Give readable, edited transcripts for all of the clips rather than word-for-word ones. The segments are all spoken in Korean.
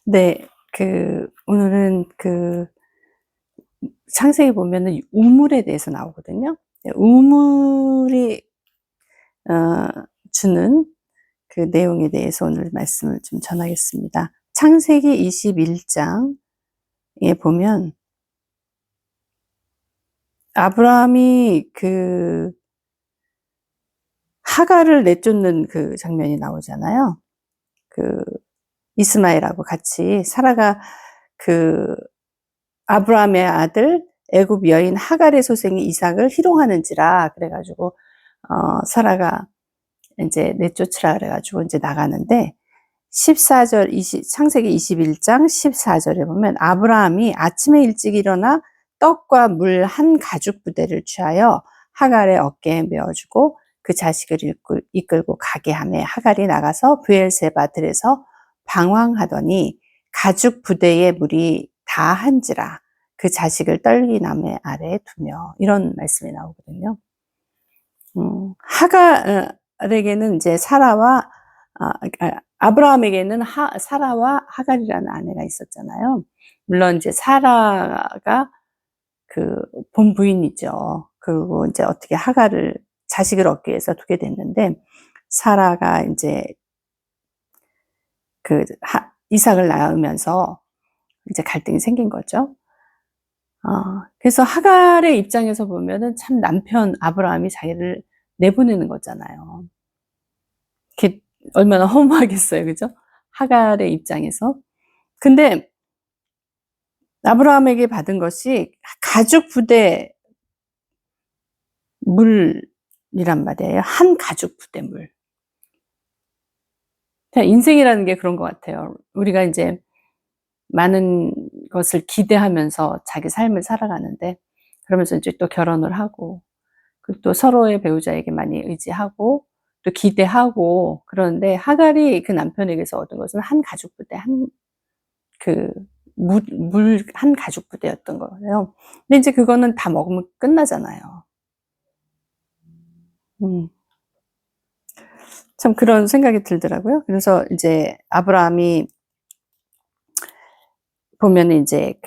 네. 오늘은 창세기 보면은 우물에 대해서 나오거든요. 네, 우물이 주는 그 내용에 대해서 오늘 말씀을 좀 전하겠습니다. 창세기 21장에 보면 아브라함이 하갈을 내쫓는 그 장면이 나오잖아요. 이스마엘하고 같이 사라가 아브라함의 아들 애굽 여인 하갈의 소생이 이삭을 희롱하는지라 그래가지고 사라가 이제 내쫓으라 그래가지고 이제 나가는데 14절 창세기 21장 14절에 보면 아브라함이 아침에 일찍 일어나 떡과 물 한 가죽 부대를 취하여 하갈의 어깨에 메어주고 그 자식을 이끌고 가게 하매 하갈이 나가서 브엘세바 들에서 방황하더니 가죽 부대에 물이 다 한지라 그 자식을 떨기나무 아래에 두며, 이런 말씀이 나오거든요. 하갈에게는 이제 아브라함에게는 사라와 하갈이라는 아내가 있었잖아요. 물론 이제 사라가 본부인이죠. 그리고 이제 어떻게 하갈을 자식을 얻기 위해서 두게 됐는데, 사라가 이제 이삭을 낳으면서 이제 갈등이 생긴 거죠. 그래서 하갈의 입장에서 보면은 참 남편 아브라함이 자기를 내보내는 거잖아요. 그게 얼마나 허무하겠어요, 그죠? 하갈의 입장에서. 근데 아브라함에게 받은 것이 가죽 부대 물이란 말이에요. 한 가죽 부대 물. 그냥 인생이라는 게 그런 것 같아요. 우리가 이제 많은 것을 기대하면서 자기 삶을 살아가는데, 그러면서 이제 또 결혼을 하고, 그리고 또 서로의 배우자에게 많이 의지하고, 또 기대하고, 그러는데 하갈이 그 남편에게서 얻은 것은 한 가죽 부대, 물 한 가죽 부대였던 거예요. 근데 이제 그거는 다 먹으면 끝나잖아요. 참 그런 생각이 들더라고요. 그래서 이제 아브라함이 보면 이제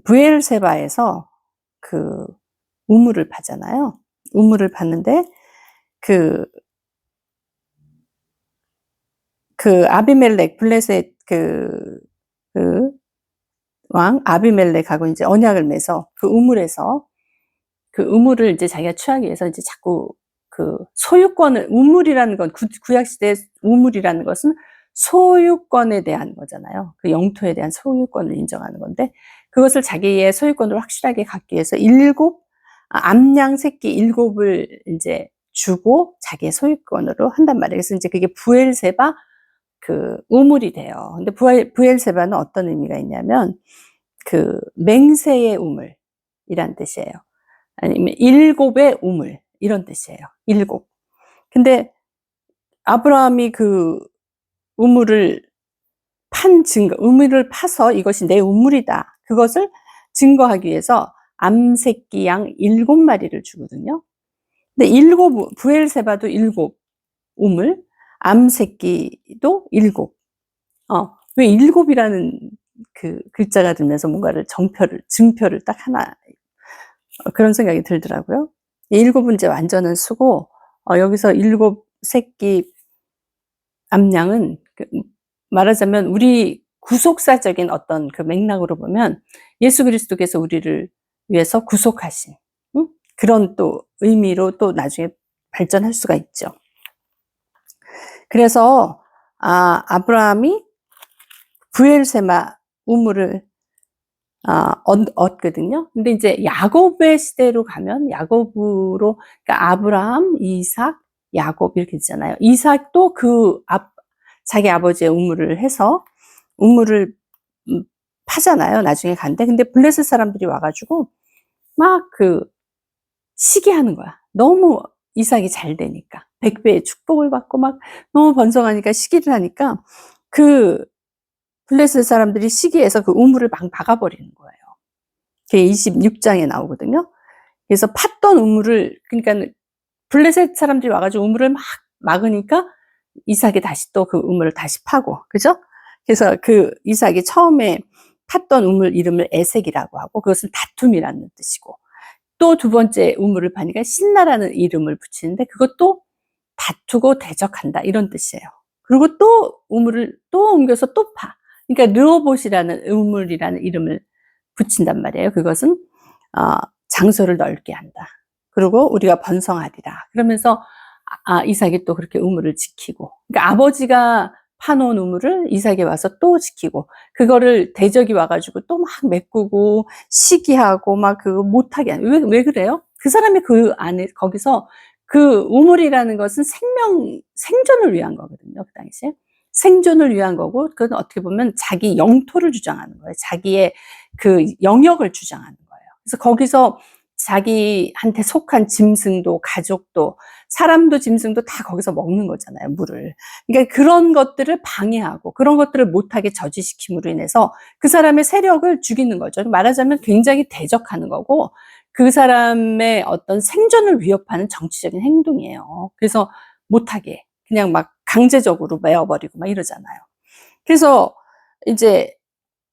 브엘세바에서 우물을 파잖아요. 우물을 팠는데 아비멜렉 블레셋 왕 아비멜렉하고 이제 언약을 맺어 그 우물을 이제 자기가 취하기 위해서 이제 자꾸 우물이라는 건 구약시대 우물이라는 것은 소유권에 대한 거잖아요. 그 영토에 대한 소유권을 인정하는 건데, 그것을 자기의 소유권을 확실하게 갖기 위해서 암양 새끼 7을 이제 주고 자기의 소유권으로 한단 말이에요. 그래서 이제 그게 브엘세바 우물이 돼요. 근데 브엘세바는 어떤 의미가 있냐면 맹세의 우물이란 뜻이에요. 아니면 7의 우물, 이런 뜻이에요. 7. 근데 아브라함이 우물을 우물을 파서 이것이 내 우물이다, 그것을 증거하기 위해서 암새끼 양 7마리를 주거든요. 근데 브엘세바도 7 우물, 암새끼도 7. 왜 7이라는 글자가 들면서 뭔가를 증표를 딱 하나, 그런 생각이 들더라고요. 7은 이제 완전한 수고, 여기서 7 새끼 암양은 말하자면 우리 구속사적인 어떤 맥락으로 보면 예수 그리스도께서 우리를 위해서 구속하신 그런 또 의미로 또 나중에 발전할 수가 있죠. 그래서 아브라함이 브엘세바 우물을 얻거든요. 근데 이제 야곱의 시대로 가면 야곱으로, 그러니까 아브라함, 이삭, 야곱 이렇게 있잖아요. 이삭도 자기 아버지의 우물을 해서 우물을 파잖아요. 나중에 간대. 근데 블레셋 사람들이 와가지고 막 시기하는 거야. 너무 이삭이 잘 되니까 100배의 축복을 받고 막 너무 번성하니까 시기를 하니까 블레셋 사람들이 시기해서 우물을 막 막아버리는 거예요. 그게 26장에 나오거든요. 그래서 팠던 우물을, 그러니까 블레셋 사람들이 와가지고 우물을 막 막으니까 이삭이 다시 또 우물을 다시 파고, 그죠? 그래서 그 이삭이 처음에 팠던 우물 이름을 에색이라고 하고, 그것은 다툼이라는 뜻이고, 또 두 번째 우물을 파니까 신나라는 이름을 붙이는데, 그것도 다투고 대적한다 이런 뜻이에요. 그리고 또 우물을 또 옮겨서 또 파. 그러니까 르호봇이라는 우물이라는 이름을 붙인단 말이에요. 그것은 장소를 넓게 한다. 그리고 우리가 번성하리라. 그러면서 이삭이 또 그렇게 우물을 지키고, 그러니까 아버지가 파놓은 우물을 이삭이 와서 또 지키고, 그거를 대적이 와가지고 또 막 메꾸고 시기하고 막 그거 못하게 하는. 왜 그래요? 그 사람이 그 안에 거기서 그 우물이라는 것은 생존을 위한 거거든요. 그 당시에 생존을 위한 거고, 그건 어떻게 보면 자기 영토를 주장하는 거예요. 자기의 그 영역을 주장하는 거예요. 그래서 거기서 자기한테 속한 짐승도 가족도 사람도 짐승도 다 거기서 먹는 거잖아요, 물을. 그러니까 그런 것들을 방해하고 그런 것들을 못하게 저지시킴으로 인해서 그 사람의 세력을 죽이는 거죠. 말하자면 굉장히 대적하는 거고, 그 사람의 어떤 생존을 위협하는 정치적인 행동이에요. 그래서 못하게 그냥 막 강제적으로 메어버리고 막 이러잖아요. 그래서 이제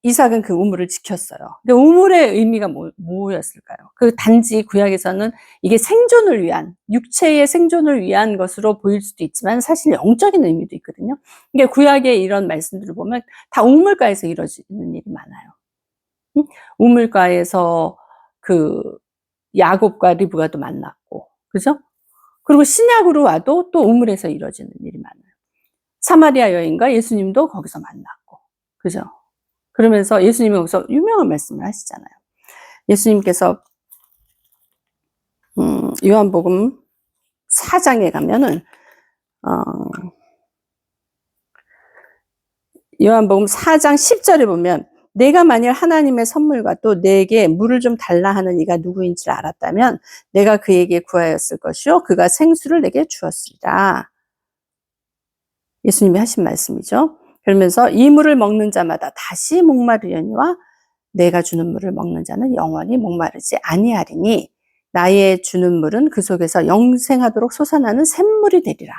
이삭은 그 우물을 지켰어요. 근데 우물의 의미가 뭐였을까요? 그 단지 구약에서는 이게 생존을 위한, 육체의 생존을 위한 것으로 보일 수도 있지만 사실 영적인 의미도 있거든요. 그러니까 구약의 이런 말씀들을 보면 다 우물가에서 이루어지는 일이 많아요. 우물가에서 그 야곱과 리브가 또 만났고, 그죠? 그리고 신약으로 와도 또 우물에서 이루어지는 일이 많아요. 사마리아 여인과 예수님도 거기서 만났고, 그죠? 그러면서 예수님이 거기서 유명한 말씀을 하시잖아요. 예수님께서 요한복음 4장에 가면은 요한복음 4장 10절에 보면, 내가 만일 하나님의 선물과 또 내게 물을 좀 달라 하는 이가 누구인지를 알았다면 내가 그에게 구하였을 것이요 그가 생수를 내게 주었으리라. 예수님이 하신 말씀이죠. 그러면서 이 물을 먹는 자마다 다시 목마르려니와 내가 주는 물을 먹는 자는 영원히 목마르지 아니하리니 나의 주는 물은 그 속에서 영생하도록 솟아나는 샘물이 되리라.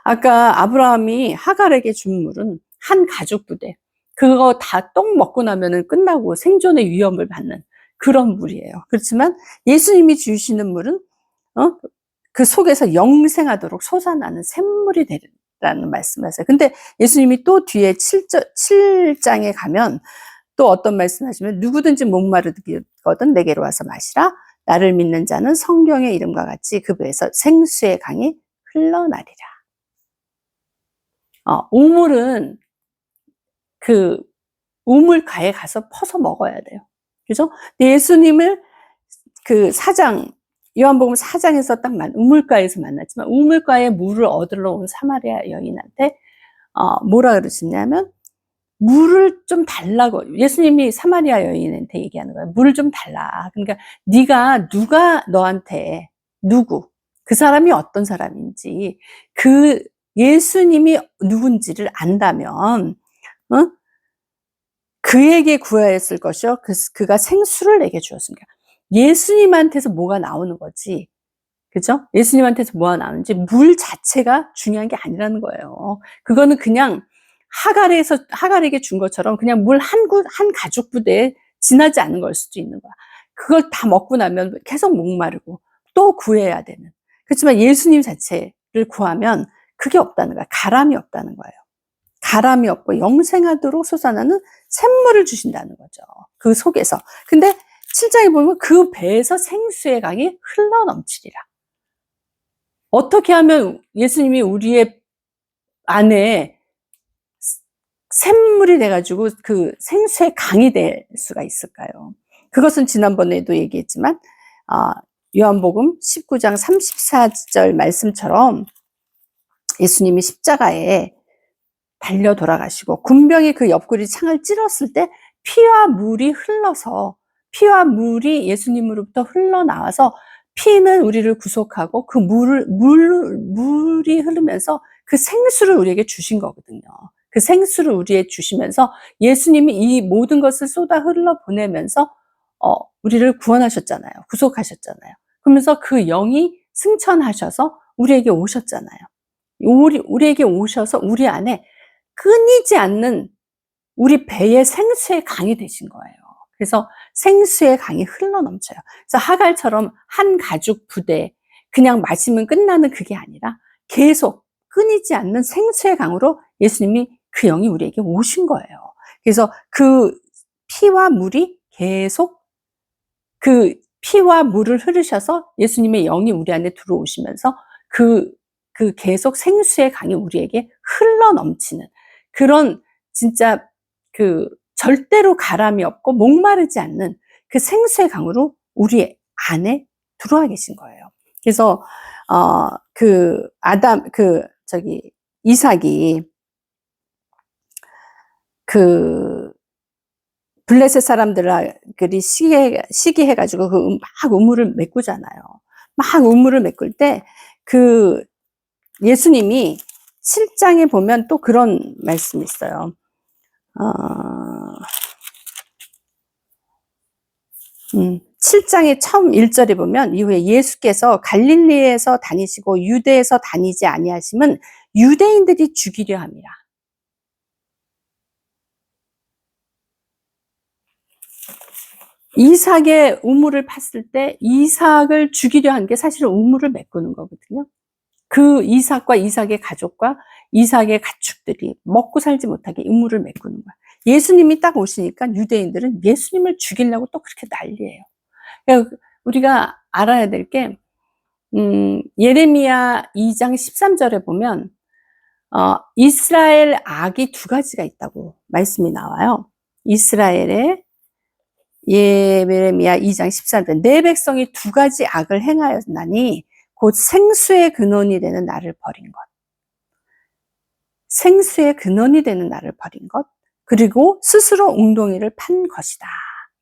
아까 아브라함이 하갈에게 준 물은 한 가죽 부대, 그거 다 떡 먹고 나면은 끝나고 생존의 위험을 받는 그런 물이에요. 그렇지만 예수님이 주시는 물은 그 속에서 영생하도록 솟아나는 샘물이 되리라는 말씀을 하세요. 근데 예수님이 또 뒤에 7장에 가면 또 어떤 말씀 하시면, 누구든지 목마르거든 내게로 와서 마시라. 나를 믿는 자는 성경의 이름과 같이 그 배에서 생수의 강이 흘러나리라. 우물은 그 우물가에 가서 퍼서 먹어야 돼요. 그죠? 예수님을 그 요한복음 4장에서 딱 우물가에서 만났지만, 우물가에 물을 얻으러 온 사마리아 여인한테 뭐라 그러시냐면, 물을 좀 달라고. 예수님이 사마리아 여인한테 얘기하는 거예요. 물을 좀 달라. 그러니까 누가 너한테, 그 사람이 어떤 사람인지, 그 예수님이 누군지를 안다면 그에게 구하였을 것이요 그가 생수를 내게 주었습니다. 예수님한테서 뭐가 나오는 거지, 그죠? 예수님한테서 뭐가 나오는지 물 자체가 중요한 게 아니라는 거예요. 그거는 그냥 하갈에게 준 것처럼 그냥 물 한 가죽 부대에 지나지 않은 걸 수도 있는 거야. 그걸 다 먹고 나면 계속 목마르고 또 구해야 되는. 그렇지만 예수님 자체를 구하면 그게 없다는 거야. 가람이 없다는 거예요. 가람이 없고 영생하도록 솟아나는 샘물을 주신다는 거죠. 그 속에서. 근데 7장에 보면 그 배에서 생수의 강이 흘러 넘치리라. 어떻게 하면 예수님이 우리의 안에 샘물이 돼가지고 그 생수의 강이 될 수가 있을까요? 그것은 지난번에도 얘기했지만 요한복음 19장 34절 말씀처럼 예수님이 십자가에 달려 돌아가시고 군병이 그 옆구리 창을 찔렀을 때 피와 물이 예수님으로부터 흘러나와서, 피는 우리를 구속하고 그 물이 흐르면서 그 생수를 우리에게 주신 거거든요. 그 생수를 우리에게 주시면서 예수님이 이 모든 것을 쏟아 흘러 보내면서 우리를 구원하셨잖아요. 구속하셨잖아요. 그러면서 그 영이 승천하셔서 우리에게 오셨잖아요. 우리에게 오셔서 우리 안에 끊이지 않는 우리 배의 생수의 강이 되신 거예요. 그래서 생수의 강이 흘러넘쳐요. 그래서 하갈처럼 한 가죽 부대 그냥 마시면 끝나는 그게 아니라 계속 끊이지 않는 생수의 강으로 예수님이 그 영이 우리에게 오신 거예요. 그래서 그 피와 물이 계속 그 피와 물을 흐르셔서 예수님의 영이 우리 안에 들어오시면서 그 계속 생수의 강이 우리에게 흘러넘치는 그런 진짜 그 절대로 가람이 없고 목마르지 않는 그 생수의 강으로 우리 안에 들어와 계신 거예요. 그래서 이삭이 그 블레셋 사람들이 시기해가지고 막 우물을 메꾸잖아요. 막 우물을 메꿀 때 그 예수님이 7장에 보면 또 그런 말씀이 있어요. 7장의 처음 1절에 보면 이후에 예수께서 갈릴리에서 다니시고 유대에서 다니지 아니하심은 유대인들이 죽이려 함이라. 이삭의 우물을 팠을 때 이삭을 죽이려 한 게 사실은 우물을 메꾸는 거거든요. 그 이삭과 이삭의 가족과 이삭의 가축들이 먹고 살지 못하게 우물을 메꾸는 거야. 예수님이 딱 오시니까 유대인들은 예수님을 죽이려고 또 그렇게 난리예요. 그러니까 우리가 알아야 될 게 예레미야 2장 13절에 보면 이스라엘 악이 두 가지가 있다고 말씀이 나와요. 이스라엘의 예레미야 2장 13절 내 백성이 두 가지 악을 행하였나니 곧 생수의 근원이 되는 나를 버린 것. 생수의 근원이 되는 나를 버린 것. 그리고 스스로 웅덩이를 판 것이다.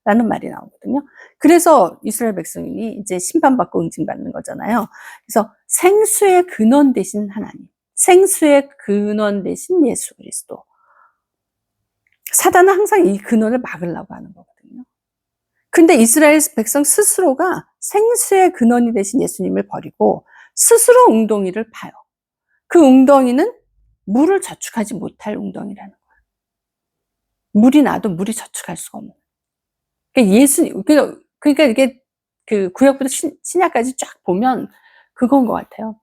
라는 말이 나오거든요. 그래서 이스라엘 백성이 이제 심판받고 응징받는 거잖아요. 그래서 생수의 근원 되신 하나님. 생수의 근원 되신 예수 그리스도. 사단은 항상 이 근원을 막으려고 하는 거거든요. 근데 이스라엘 백성 스스로가 생수의 근원이 되신 예수님을 버리고 스스로 웅덩이를 파요. 그 웅덩이는 물을 저축하지 못할 웅덩이라는 거예요. 물이 나도 물이 저축할 수가 없는. 그러니까 이게 그 구약부터 신약까지 쫙 보면 그건 것 같아요.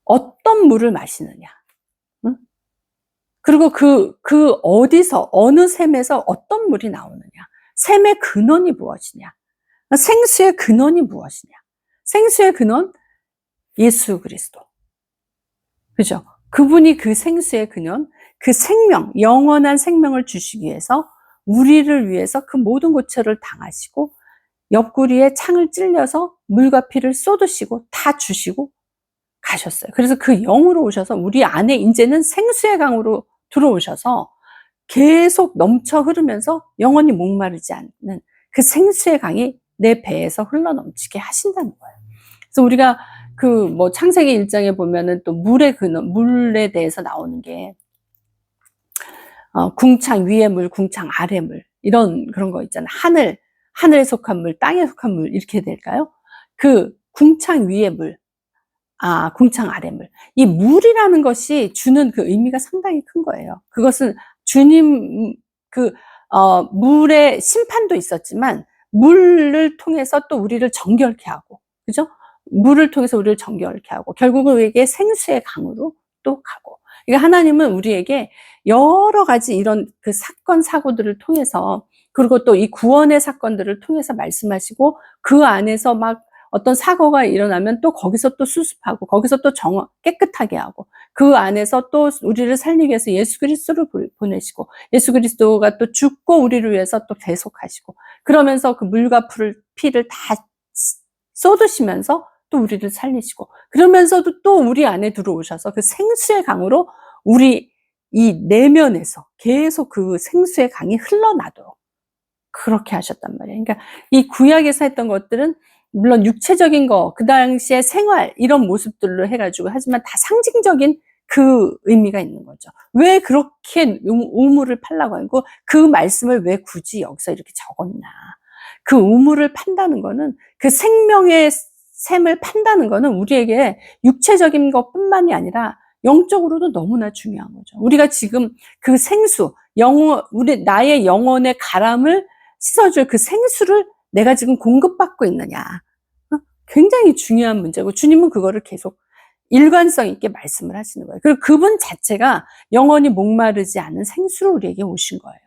어떤 물을 마시느냐. 응? 그리고 어디서, 어느 샘에서 어떤 물이 나오느냐. 샘의 근원이 무엇이냐. 생수의 근원이 무엇이냐. 생수의 근원, 예수 그리스도. 그죠? 그분이 그 생수의 근원, 그 생명, 영원한 생명을 주시기 위해서 우리를 위해서 그 모든 고초를 당하시고 옆구리에 창을 찔려서 물과 피를 쏟으시고 다 주시고 가셨어요. 그래서 그 영으로 오셔서 우리 안에 이제는 생수의 강으로 들어오셔서 계속 넘쳐 흐르면서 영원히 목마르지 않는 그 생수의 강이 내 배에서 흘러넘치게 하신다는 거예요. 그래서 우리가 창세기 1장에 보면은 또 물의 근원, 물에 대해서 나오는 게 궁창 위의 물, 궁창 아래 물 이런 그런 거 있잖아요. 하늘에 속한 물, 땅에 속한 물 이렇게 될까요? 그 궁창 위의 물, 궁창 아래 물. 이 물이라는 것이 주는 그 의미가 상당히 큰 거예요. 그것은 주님 물의 심판도 있었지만 물을 통해서 또 우리를 정결케 하고, 그죠? 물을 통해서 우리를 정결케 하고 결국은 우리에게 생수의 강으로 또 가고. 그러니까 하나님은 우리에게 여러 가지 이런 그 사건 사고들을 통해서 그리고 또 이 구원의 사건들을 통해서 말씀하시고 그 안에서 막 어떤 사고가 일어나면 또 거기서 또 수습하고 거기서 또 깨끗하게 하고 그 안에서 또 우리를 살리기 위해서 예수 그리스도를 보내시고 예수 그리스도가 또 죽고 우리를 위해서 또 계속하시고 그러면서 그 물과 피를 다 쏟으시면서 또 우리를 살리시고 그러면서도 또 우리 안에 들어오셔서 그 생수의 강으로 우리 이 내면에서 계속 그 생수의 강이 흘러나도록 그렇게 하셨단 말이에요. 그러니까 이 구약에서 했던 것들은 물론 육체적인 거, 그 당시의 생활 이런 모습들로 해가지고 하지만 다 상징적인 그 의미가 있는 거죠. 왜 그렇게 우물을 팔라고 하고 그 말씀을 왜 굳이 여기서 이렇게 적었나. 그 우물을 판다는 거는 그 생명의 샘을 판다는 거는 우리에게 육체적인 것뿐만이 아니라 영적으로도 너무나 중요한 거죠. 우리가 지금 그 생수, 나의 영혼의 가람을 씻어줄 그 생수를 내가 지금 공급받고 있느냐. 굉장히 중요한 문제고, 주님은 그거를 계속 일관성 있게 말씀을 하시는 거예요. 그리고 그분 자체가 영원히 목마르지 않은 생수로 우리에게 오신 거예요.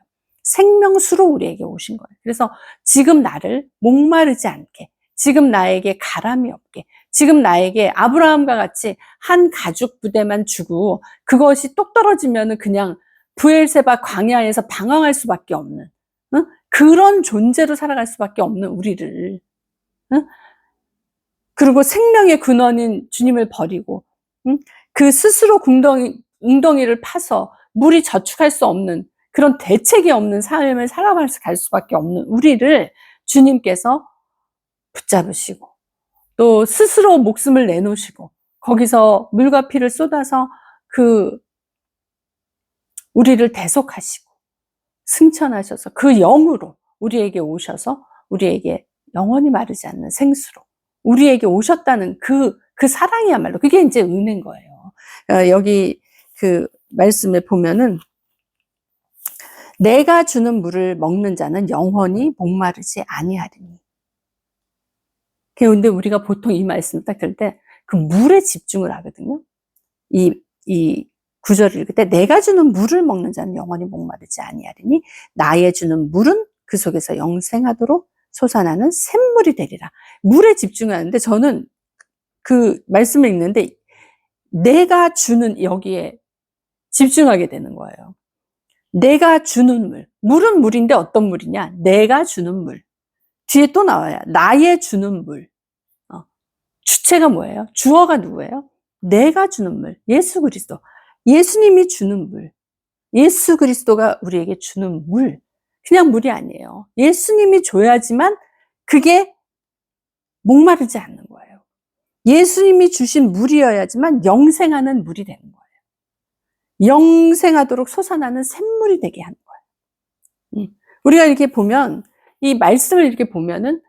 생명수로 우리에게 오신 거예요. 그래서 지금 나를 목마르지 않게, 지금 나에게 가람이 없게, 지금 나에게 아브라함과 같이 한 가죽 부대만 주고 그것이 똑 떨어지면은 그냥 브엘세바 광야에서 방황할 수밖에 없는, 그런 존재로 살아갈 수밖에 없는 우리를, 그리고 생명의 근원인 주님을 버리고, 그 스스로 웅덩이를 파서 물이 저축할 수 없는 그런 대책이 없는 삶을 살아갈 수밖에 없는 우리를 주님께서 붙잡으시고, 또 스스로 목숨을 내놓으시고, 거기서 물과 피를 쏟아서 우리를 대속하시고 승천하셔서 그 영으로 우리에게 오셔서 우리에게 영원히 마르지 않는 생수로 우리에게 오셨다는 그 사랑이야말로 그게 이제 은혜인 거예요. 여기 그 말씀에 보면은 내가 주는 물을 먹는 자는 영원히 목마르지 아니하리니. 근데 우리가 보통 이 말씀 딱 들을 때 그 물에 집중을 하거든요. 이 구절을 읽을 때 내가 주는 물을 먹는 자는 영원히 목마르지 아니하리니 나의 주는 물은 그 속에서 영생하도록 솟아나는 샘물이 되리라. 물에 집중하는데 저는 그 말씀을 읽는데 내가 주는 여기에 집중하게 되는 거예요. 내가 주는 물. 물은 물인데 어떤 물이냐? 내가 주는 물. 뒤에 또 나와요. 나의 주는 물. 주체가 뭐예요? 주어가 누구예요? 내가 주는 물. 예수 그리스도. 예수님이 주는 물. 예수 그리스도가 우리에게 주는 물. 그냥 물이 아니에요. 예수님이 줘야지만 그게 목마르지 않는 거예요. 예수님이 주신 물이어야지만 영생하는 물이 되는 거예요. 영생하도록 솟아나는 샘물이 되게 하는 거예요. 우리가 이렇게 보면, 이 말씀을 이렇게 보면은,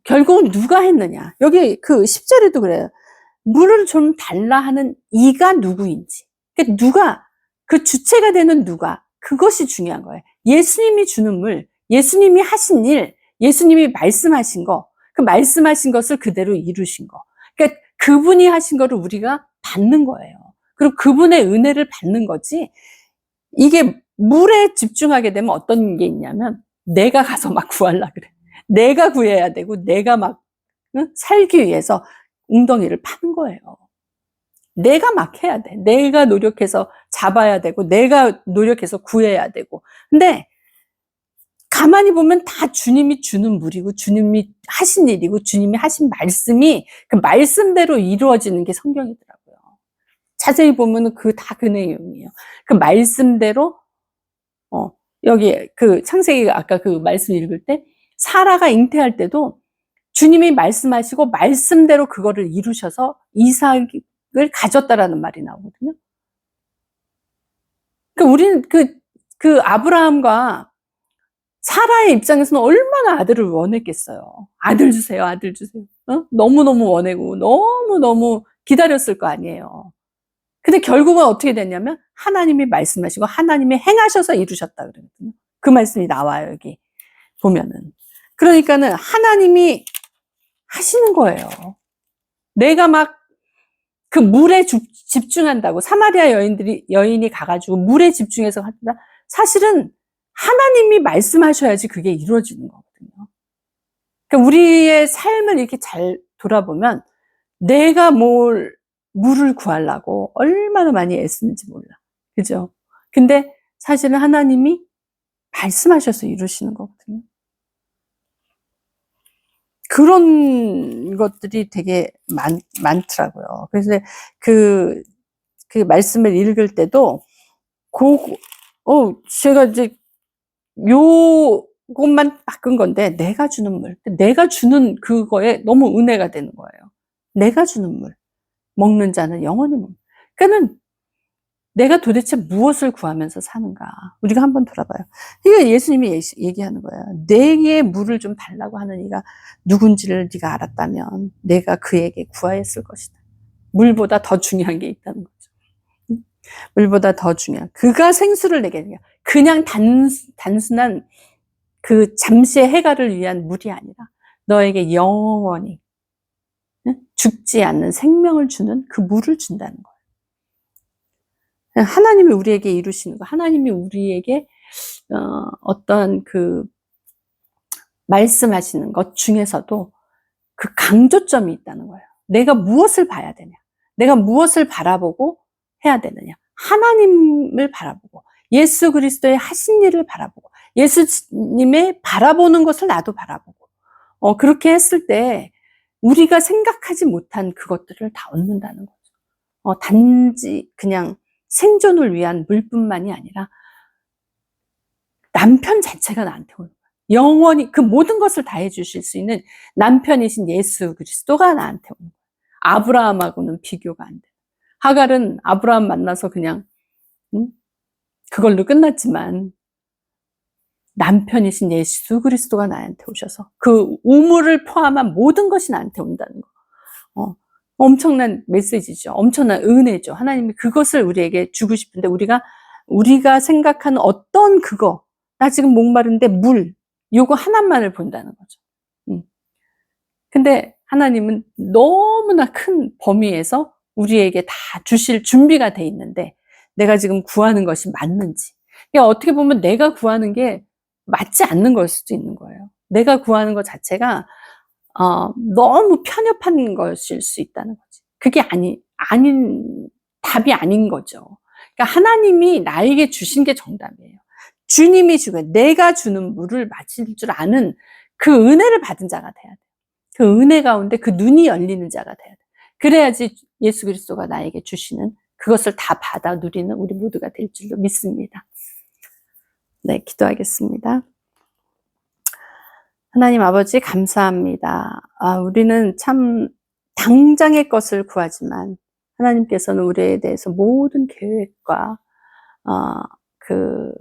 결국은 누가 했느냐. 여기 그 10절에도 그래요. 물을 좀 달라 하는 이가 누구인지. 그러니까 누가, 그 주체가 되는 누가, 그것이 중요한 거예요. 예수님이 주는 물, 예수님이 하신 일, 예수님이 말씀하신 거, 그 말씀하신 것을 그대로 이루신 거. 그러니까 그분이 하신 거를 우리가 받는 거예요. 그리고 그분의 은혜를 받는 거지. 이게 물에 집중하게 되면 어떤 게 있냐면 내가 가서 막 구하려고 그래. 내가 구해야 되고 내가 막 살기 위해서 웅덩이를 파는 거예요. 내가 막 해야 돼. 내가 노력해서 잡아야 되고 내가 노력해서 구해야 되고. 근데 가만히 보면 다 주님이 주는 물이고 주님이 하신 일이고 주님이 하신 말씀이 그 말씀대로 이루어지는 게 성경이더라고요. 자세히 보면 다 그 내용이에요. 그 말씀대로 여기 그 창세기 아까 그 말씀 읽을 때 사라가 잉태할 때도 주님이 말씀하시고 말씀대로 그거를 이루셔서 이삭을 가졌다라는 말이 나오거든요. 그러니까 우리는 그 아브라함과 사라의 입장에서는 얼마나 아들을 원했겠어요. 아들 주세요, 아들 주세요. 너무너무 원하고 너무너무 기다렸을 거 아니에요. 근데 결국은 어떻게 됐냐면 하나님이 말씀하시고 하나님이 행하셔서 이루셨다 그러거든요. 그 말씀이 나와요, 여기 보면은. 그러니까는 하나님이 하시는 거예요. 내가 막 그 물에 집중한다고 사마리아 여인이 가가지고 물에 집중해서 한다. 사실은 하나님이 말씀하셔야지 그게 이루어지는 거거든요. 그러니까 우리의 삶을 이렇게 잘 돌아보면 내가 물을 구하려고 얼마나 많이 애쓰는지 몰라. 그죠? 근데 사실은 하나님이 말씀하셔서 이루시는 거거든요. 그런 것들이 되게 많더라고요. 그래서 그 말씀을 읽을 때도 제가 이제 요것만 바꾼 건데 내가 주는 물, 내가 주는 그거에 너무 은혜가 되는 거예요. 내가 주는 물, 먹는 자는 영원히 먹는. 그러니까는 내가 도대체 무엇을 구하면서 사는가? 우리가 한번 돌아봐요. 이거 예수님이 얘기하는 거예요. 내게 물을 좀 달라고 하는 이가 누군지를 네가 알았다면 내가 그에게 구하였을 것이다. 물보다 더 중요한 게 있다는 거죠. 물보다 더 중요한. 그가 생수를 내게 해요. 그냥 단순한 그 잠시의 해갈을 위한 물이 아니라 너에게 영원히 죽지 않는 생명을 주는 그 물을 준다는 거예요. 하나님이 우리에게 이루시는 거, 하나님이 우리에게 어떤 그 말씀하시는 것 중에서도 그 강조점이 있다는 거예요. 내가 무엇을 봐야 되냐? 내가 무엇을 바라보고 해야 되느냐? 하나님을 바라보고 예수 그리스도의 하신 일을 바라보고 예수님의 바라보는 것을 나도 바라보고 그렇게 했을 때 우리가 생각하지 못한 그것들을 다 얻는다는 거죠. 단지 그냥 생존을 위한 물뿐만이 아니라 남편 자체가 나한테 오는 거예요. 영원히 그 모든 것을 다 해주실 수 있는 남편이신 예수 그리스도가 나한테 오는 거예요. 아브라함하고는 비교가 안 돼요. 하갈은 아브라함 만나서 그냥 그걸로 끝났지만 남편이신 예수 그리스도가 나한테 오셔서 그 우물을 포함한 모든 것이 나한테 온다는 거. 엄청난 메시지죠. 엄청난 은혜죠. 하나님이 그것을 우리에게 주고 싶은데 우리가 생각하는 어떤 그거, 나 지금 목마른데 물, 요거 하나만을 본다는 거죠. 근데 하나님은 너무나 큰 범위에서 우리에게 다 주실 준비가 돼 있는데 내가 지금 구하는 것이 맞는지. 그러니까 어떻게 보면 내가 구하는 게 맞지 않는 걸 수도 있는 거예요. 내가 구하는 것 자체가 너무 편협한 것일 수 있다는 거지. 그게 아닌 답이 아닌 거죠. 그러니까 하나님이 나에게 주신 게 정답이에요. 주님이 주고 내가 주는 물을 마실 줄 아는 그 은혜를 받은 자가 돼야 돼. 그 은혜 가운데 그 눈이 열리는 자가 돼야 돼. 그래야지 예수 그리스도가 나에게 주시는 그것을 다 받아 누리는 우리 모두가 될 줄로 믿습니다. 네, 기도하겠습니다. 하나님 아버지 감사합니다. 우리는 참 당장의 것을 구하지만 하나님께서는 우리에 대해서 모든 계획과 그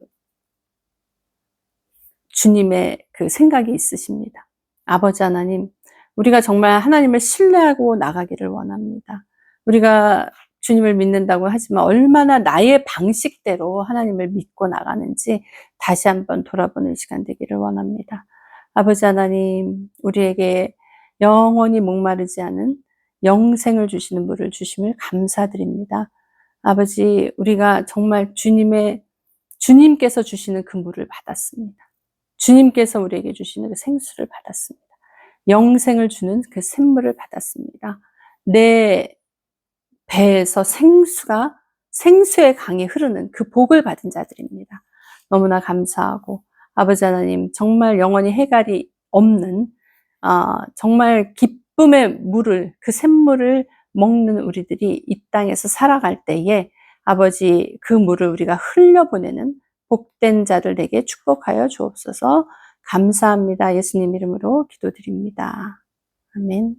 주님의 그 생각이 있으십니다. 아버지 하나님, 우리가 정말 하나님을 신뢰하고 나가기를 원합니다. 우리가 주님을 믿는다고 하지만 얼마나 나의 방식대로 하나님을 믿고 나가는지 다시 한번 돌아보는 시간 되기를 원합니다. 아버지 하나님, 우리에게 영원히 목마르지 않은 영생을 주시는 물을 주심을 감사드립니다. 아버지, 우리가 정말 주님께서 주시는 그 물을 받았습니다. 주님께서 우리에게 주시는 그 생수를 받았습니다. 영생을 주는 그 샘물을 받았습니다. 내 배에서 생수의 강이 흐르는 그 복을 받은 자들입니다. 너무나 감사하고 아버지 하나님 정말 영원히 해갈이 없는 정말 기쁨의 물을 그 샘물을 먹는 우리들이 이 땅에서 살아갈 때에 아버지 그 물을 우리가 흘려보내는 복된 자들에게 축복하여 주옵소서. 감사합니다. 예수님 이름으로 기도드립니다. 아멘.